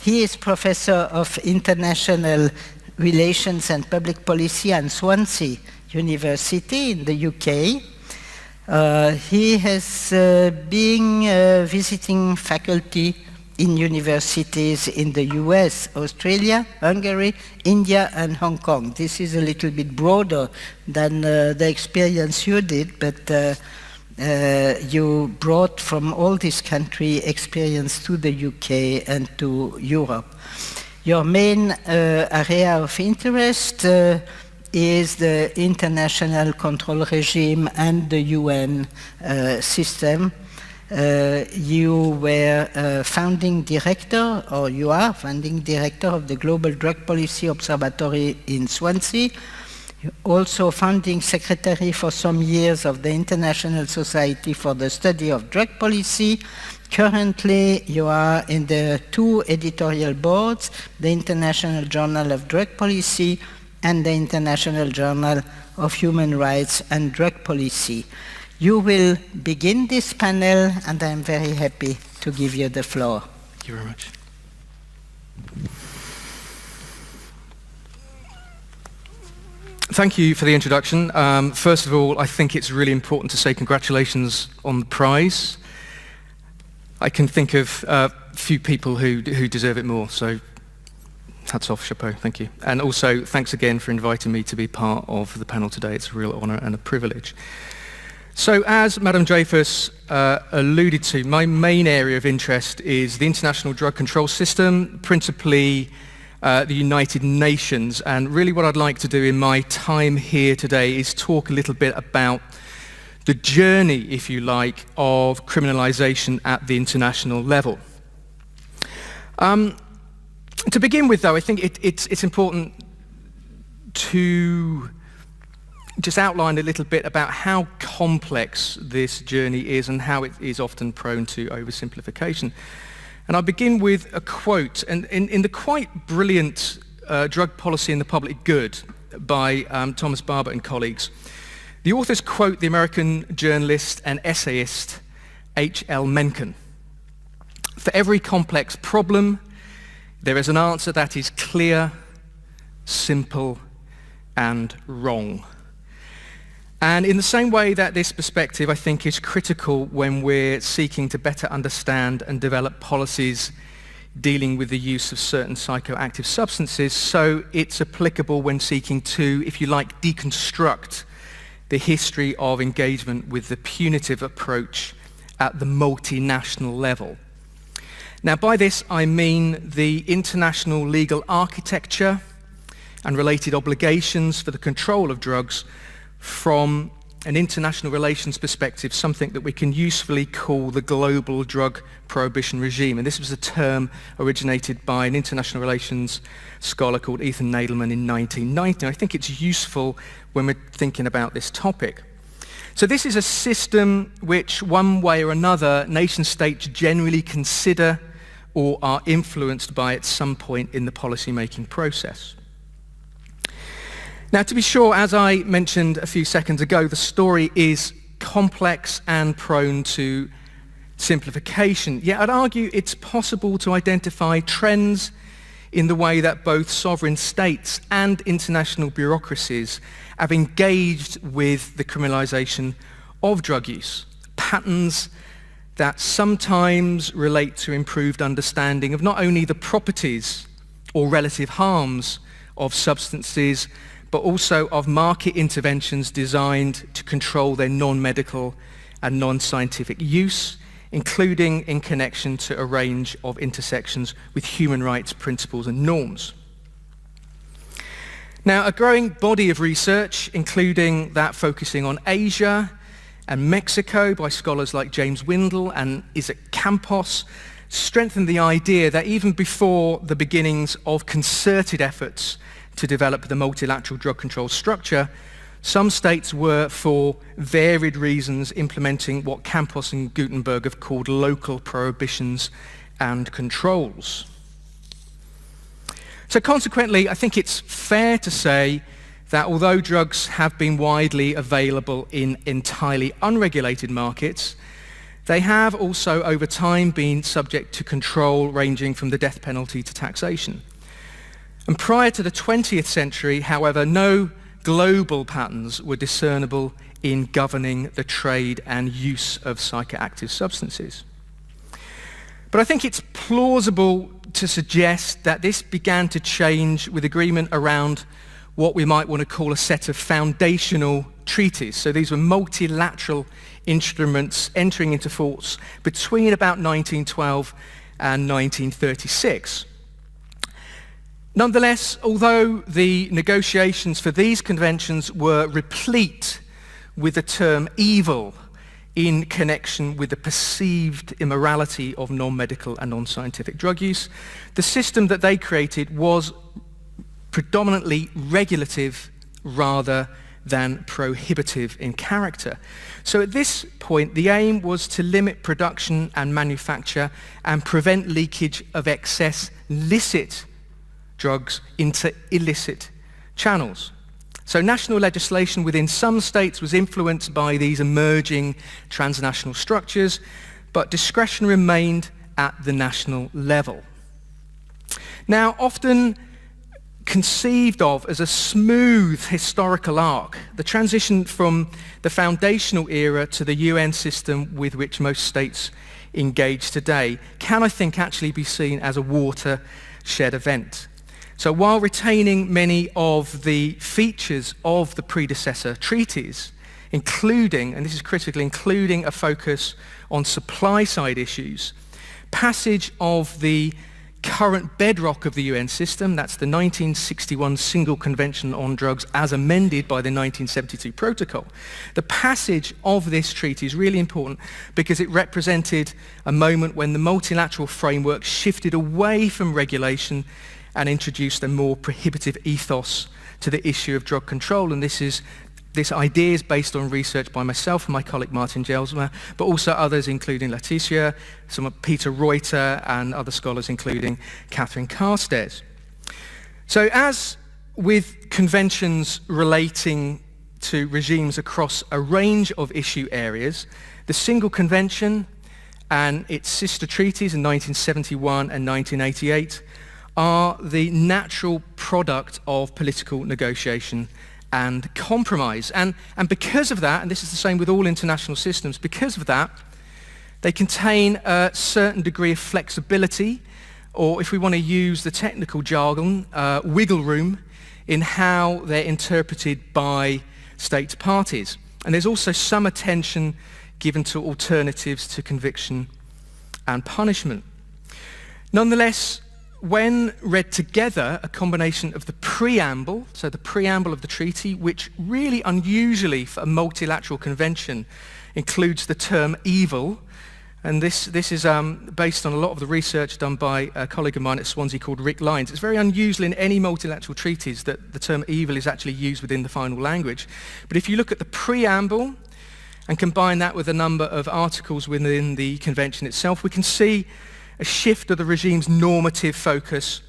He is Professor of International Relations and Public Policy at Swansea University in the UK. He has been visiting faculty in universities in the US, Australia, Hungary, India, and Hong Kong. This is a little bit broader than the experience you did, but you brought from all this country experience to the UK and to Europe. Your main area of interest is the international control regime and the UN system. You were founding director, or you are founding director of the Global Drug Policy Observatory in Swansea. You're also founding secretary for some years of the International Society for the Study of Drug Policy. Currently, you are in the two editorial boards, the International Journal of Drug Policy and the International Journal of Human Rights and Drug Policy. You will begin this panel, and I'm very happy to give you the floor. Thank you very much. Thank you for the introduction. First of all, I think it's really important to say congratulations on the prize. I can think of a few people who deserve it more, so hats off, chapeau, thank you. And also, thanks again for inviting me to be part of the panel today. It's a real honour and a privilege. So as Madame Dreyfus alluded to, my main area of interest is the international drug control system, principally the United Nations. And really what I'd like to do in my time here today is talk a little bit about the journey, if you like, of criminalization at the international level. To begin with, though, I think it's important to just outline a little bit about how complex this journey is and how it is often prone to oversimplification. And I'll begin with a quote, and in the quite brilliant Drug Policy and the Public Good by Thomas Barber and colleagues, the authors quote the American journalist and essayist H.L. Mencken. For every complex problem, there is an answer that is clear, simple, and wrong. And in the same way that this perspective, I think, is critical when we're seeking to better understand and develop policies dealing with the use of certain psychoactive substances, so it's applicable when seeking to, if you like, deconstruct the history of engagement with the punitive approach at the multinational level. Now, by this I mean the international legal architecture and related obligations for the control of drugs from an international relations perspective, something that we can usefully call the global drug prohibition regime. And this was a term originated by an international relations scholar called Ethan Nadelman in 1990. I think it's useful when we're thinking about this topic. So this is a system which, one way or another, nation states generally consider or are influenced by at some point in the policy-making process. Now, to be sure, as I mentioned a few seconds ago, the story is complex and prone to simplification. Yet I'd argue it's possible to identify trends in the way that both sovereign states and international bureaucracies have engaged with the criminalization of drug use. Patterns that sometimes relate to improved understanding of not only the properties or relative harms of substances, but also of market interventions designed to control their non-medical and non-scientific use, including in connection to a range of intersections with human rights principles and norms. Now, a growing body of research, including that focusing on Asia and Mexico by scholars like James Windle and Isaac Campos, strengthened the idea that even before the beginnings of concerted efforts to develop the multilateral drug control structure, some states were, for varied reasons, implementing what Campos and Gutenberg have called local prohibitions and controls. So consequently, I think it's fair to say that although drugs have been widely available in entirely unregulated markets, They have also over time been subject to control ranging from the death penalty to taxation. And prior to the 20th century, however, no global patterns were discernible in governing the trade and use of psychoactive substances. But I think it's plausible to suggest that this began to change with agreement around what we might want to call a set of foundational treaties. So these were multilateral instruments entering into force between about 1912 and 1936. Nonetheless, although the negotiations for these conventions were replete with the term evil in connection with the perceived immorality of non-medical and non-scientific drug use, the system that they created was predominantly regulative rather than prohibitive in character. So at this point, the aim was to limit production and manufacture and prevent leakage of excess licit drugs into illicit channels. So national legislation within some states was influenced by these emerging transnational structures, but discretion remained at the national level. Now, often conceived of as a smooth historical arc, the transition from the foundational era to the UN system with which most states engage today can, I think, actually be seen as a watershed event. So while retaining many of the features of the predecessor treaties, including, and this is critical, including a focus on supply side issues, passage of the current bedrock of the UN system, that's the 1961 Single Convention on Drugs as amended by the 1972 Protocol. The passage of this treaty is really important because it represented a moment when the multilateral framework shifted away from regulation and introduced a more prohibitive ethos to the issue of drug control. And this idea is based on research by myself and my colleague Martin Gelsma, but also others including Letitia, Peter Reuter, and other scholars including Catherine Carstairs. So as with conventions relating to regimes across a range of issue areas, the Single Convention and its sister treaties in 1971 and 1988 are the natural product of political negotiation and compromise. And because of that, and this is the same with all international systems, because of that, they contain a certain degree of flexibility, or if we want to use the technical jargon, wiggle room in how they're interpreted by state parties. And there's also some attention given to alternatives to conviction and punishment. Nonetheless, when read together, a combination of the preamble, so the preamble of the treaty, which really unusually for a multilateral convention includes the term evil, and this is based on a lot of the research done by a colleague of mine at Swansea called Rick Lyons. It's very unusual in any multilateral treaties that the term evil is actually used within the final language. But if you look at the preamble and combine that with a number of articles within the convention itself, we can see a shift of the regime's normative focus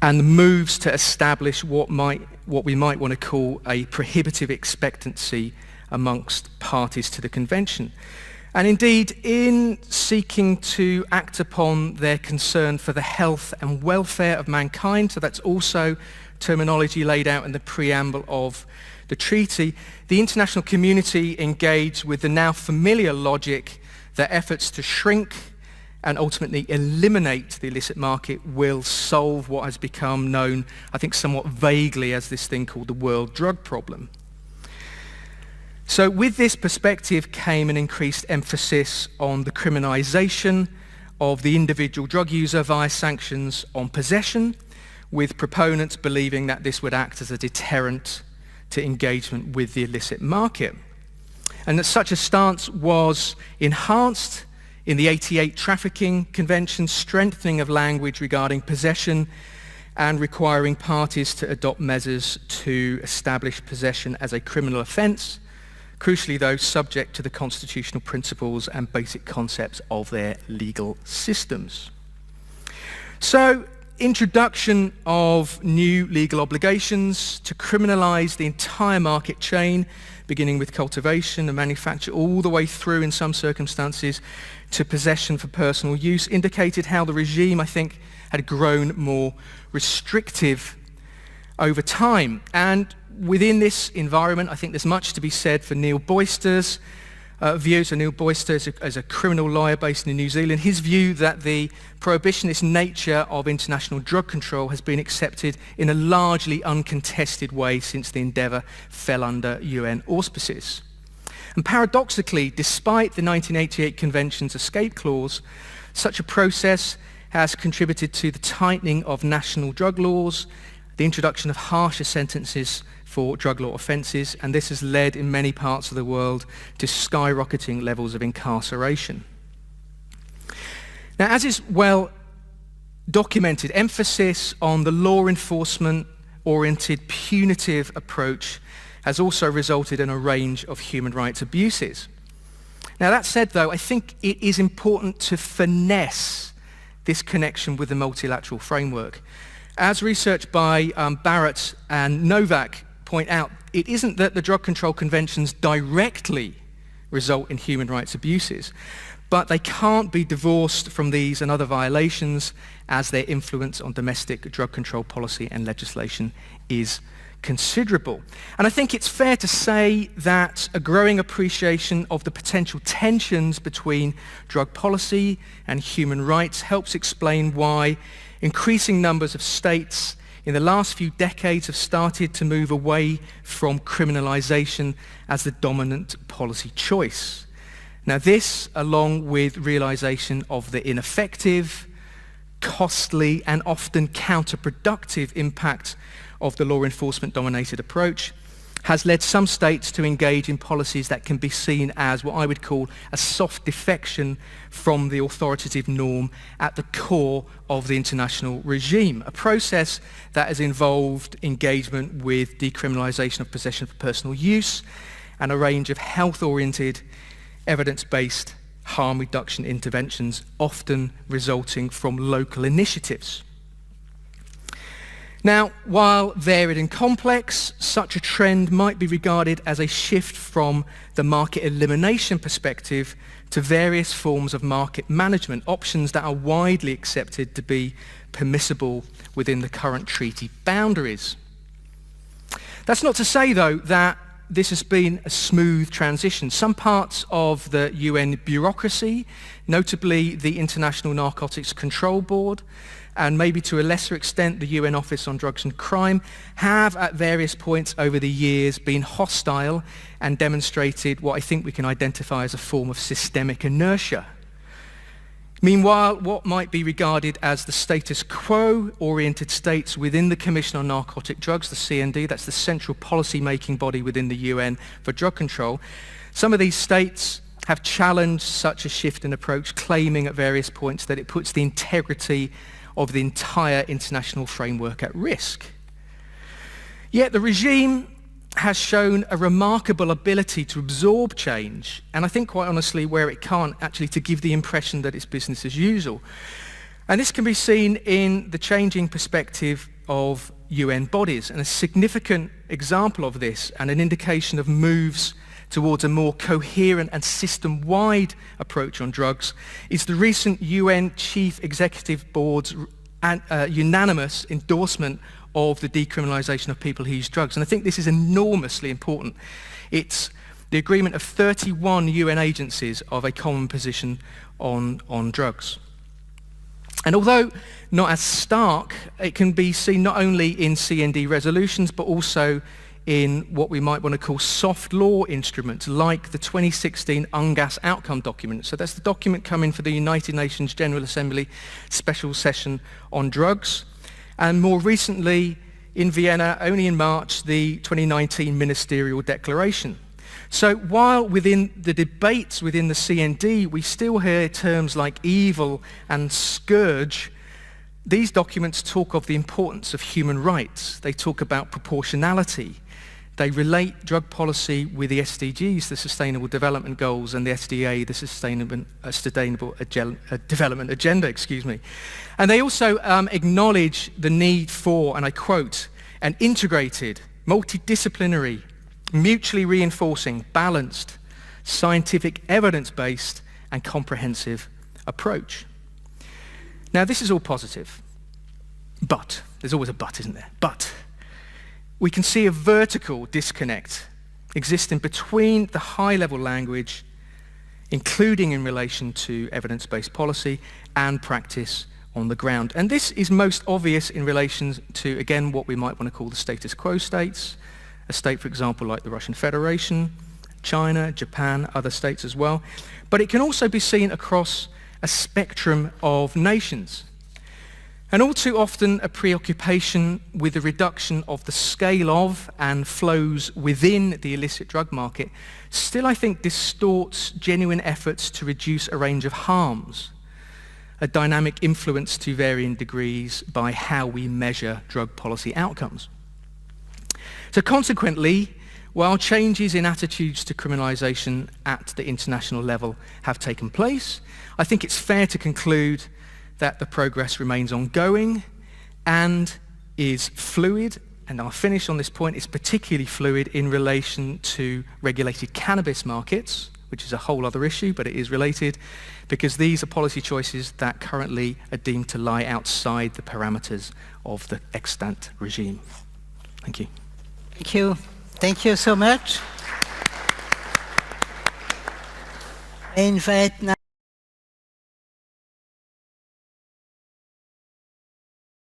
and moves to establish what we might want to call a prohibitive expectancy amongst parties to the convention. And indeed, in seeking to act upon their concern for the health and welfare of mankind, so that's also terminology laid out in the preamble of the treaty, the international community engaged with the now familiar logic that efforts to shrink and ultimately eliminate the illicit market will solve what has become known, I think, somewhat vaguely as this thing called the world drug problem. So with this perspective came an increased emphasis on the criminalization of the individual drug user via sanctions on possession, with proponents believing that this would act as a deterrent to engagement with the illicit market. And that such a stance was enhanced in the 88 Trafficking Convention, strengthening of language regarding possession and requiring parties to adopt measures to establish possession as a criminal offence, crucially though subject to the constitutional principles and basic concepts of their legal systems. So introduction of new legal obligations to criminalize the entire market chain, beginning with cultivation and manufacture, all the way through, in some circumstances, to possession for personal use, indicated how the regime, I think, had grown more restrictive over time. And within this environment, I think there's much to be said for Neil Boyster's views. So Neil Boyster is a criminal lawyer based in New Zealand. His view that the prohibitionist nature of international drug control has been accepted in a largely uncontested way since the endeavour fell under UN auspices. And paradoxically, despite the 1988 Convention's escape clause, such a process has contributed to the tightening of national drug laws, the introduction of harsher sentences for drug law offences, and this has led in many parts of the world to skyrocketing levels of incarceration. Now, as is well documented, emphasis on the law enforcement-oriented punitive approach has also resulted in a range of human rights abuses. Now, that said, though, I think it is important to finesse this connection with the multilateral framework. As research by Barrett and Novak point out, it isn't that the drug control conventions directly result in human rights abuses, but they can't be divorced from these and other violations, as their influence on domestic drug control policy and legislation is considerable. And I think it's fair to say that a growing appreciation of the potential tensions between drug policy and human rights helps explain why increasing numbers of states in the last few decades have started to move away from criminalization as the dominant policy choice. Now this, along with realization of the ineffective, costly, and often counterproductive impact of the law enforcement dominated approach, has led some states to engage in policies that can be seen as what I would call a soft defection from the authoritative norm at the core of the international regime, a process that has involved engagement with decriminalisation of possession for personal use and a range of health-oriented, evidence-based harm reduction interventions, often resulting from local initiatives. Now, while varied and complex, such a trend might be regarded as a shift from the market elimination perspective to various forms of market management, options that are widely accepted to be permissible within the current treaty boundaries. That's not to say, though, that this has been a smooth transition. Some parts of the UN bureaucracy, notably the International Narcotics Control Board, and maybe to a lesser extent the UN Office on Drugs and Crime, have at various points over the years been hostile and demonstrated what I think we can identify as a form of systemic inertia. Meanwhile, what might be regarded as the status quo-oriented states within the Commission on Narcotic Drugs, the CND, that's the central policy-making body within the UN for drug control, some of these states have challenged such a shift in approach, claiming at various points that it puts the integrity of the entire international framework at risk. Yet the regime has shown a remarkable ability to absorb change, and I think quite honestly where it can't, actually to give the impression that it's business as usual. And this can be seen in the changing perspective of UN bodies, and a significant example of this and an indication of moves towards a more coherent and system-wide approach on drugs is the recent UN Chief Executive Board's unanimous endorsement of the decriminalisation of people who use drugs. And I think this is enormously important. It's the agreement of 31 UN agencies of a common position on drugs. And although not as stark, it can be seen not only in CND resolutions, but also in what we might want to call soft law instruments, like the 2016 UNGAS outcome document. So that's the document coming for the United Nations General Assembly Special Session on Drugs. And more recently, in Vienna, only in March, the 2019 Ministerial Declaration. So while within the debates within the CND, we still hear terms like evil and scourge, these documents talk of the importance of human rights. They talk about proportionality. They relate drug policy with the SDGs, the Sustainable Development Goals, and the SDA, the Sustainable Development Agenda, And they also acknowledge the need for, and I quote, an integrated, multidisciplinary, mutually reinforcing, balanced, scientific, evidence-based, and comprehensive approach. Now, this is all positive, but, there's always a but, isn't there? But we can see a vertical disconnect existing between the high-level language, including in relation to evidence-based policy, and practice on the ground. And this is most obvious in relation to, again, what we might want to call the status quo states, a state, for example, like the Russian Federation, China, Japan, other states as well. But it can also be seen across a spectrum of nations. And all too often, a preoccupation with the reduction of the scale of and flows within the illicit drug market still, I think, distorts genuine efforts to reduce a range of harms, a dynamic influence to varying degrees by how we measure drug policy outcomes. So consequently, while changes in attitudes to criminalisation at the international level have taken place, I think it's fair to conclude that the progress remains ongoing and is fluid, and I'll finish on this point, it's particularly fluid in relation to regulated cannabis markets, which is a whole other issue, but it is related, because these are policy choices that currently are deemed to lie outside the parameters of the extant regime. Thank you. Thank you. Thank you so much. I invite now